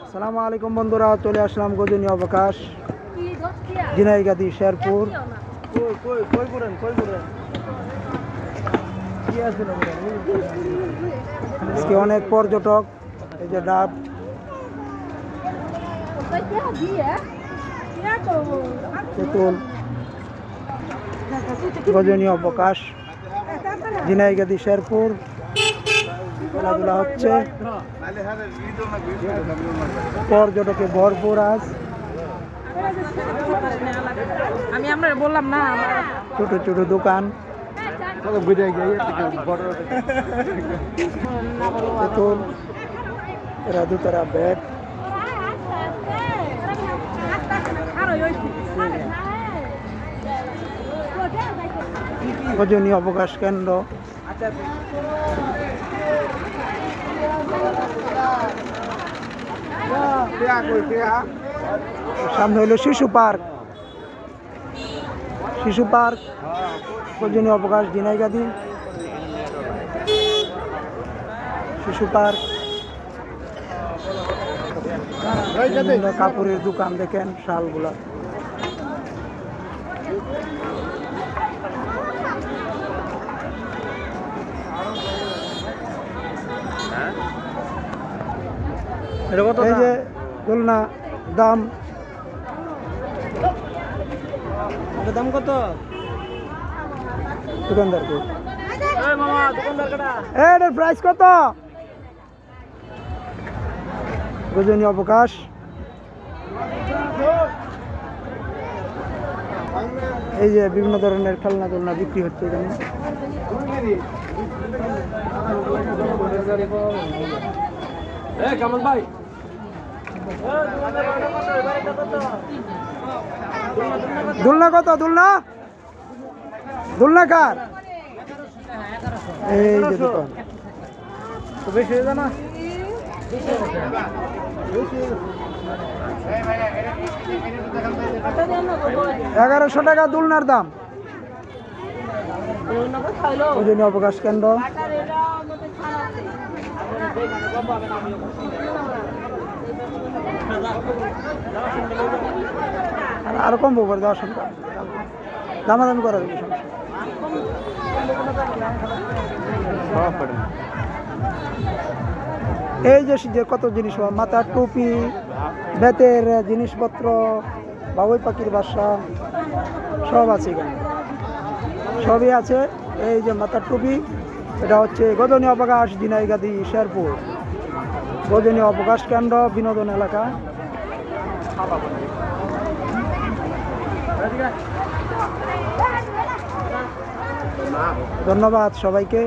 আসসালামু আলাইকুম বন্ধুরা, চলে আসলাম গজনী অবকাশ ঝিনাইগাতি শেরপুর। আজকে অনেক পর্যটক, এই যে ডাব, তেঁতুল। গজনী অবকাশ ঝিনাইগাতি শেরপুর খেলাধুলা হচ্ছে, পর্যটকে ভরপুর। আজ আমরা বললাম না, ছোট ছোট দোকান, তেঁতুল, এরা দুতারা ব্যাট। গজনী অবকাশ কেন্দ্র। সামনে হইল শিশু পার্ক। শিশু পার্ক গজনী অবকাশ ঝিনাইগাতি শিশু পার্ক। কাপড়ের দোকান দেখেন, শালগুলা। এই যে দোলনা, দাম কত? দোকানদার এটার প্রাইস কত? গজনী অবকাশ। এই যে বিভিন্ন ধরনের খেলনা টোলনা বিক্রি হচ্ছে এখানে। কামাল ভাই, দোলনা কত? দোলনা কার? এই যে দোকান। বেশি হয়ে যায় না? 1100 টাকা দোলনার দাম। গজনী অবকাশ কেন্দ্র। আর কম করে দেওয়ার সঙ্গে দামাদামি করা যাবে, এই যে কত জিনিস, মাথার টুপি, বেতের জিনিসপত্র, বাবুই পাখির বাসা সব আছে এখানে, সবই আছে। এই যে মাথার টুপি, এটা হচ্ছে গজনী অবকাশ ঝিনাইগাতি শেরপুর। গজনী অবকাশ কেন্দ্র, বিনোদন এলাকা। ধন্যবাদ সবাইকে।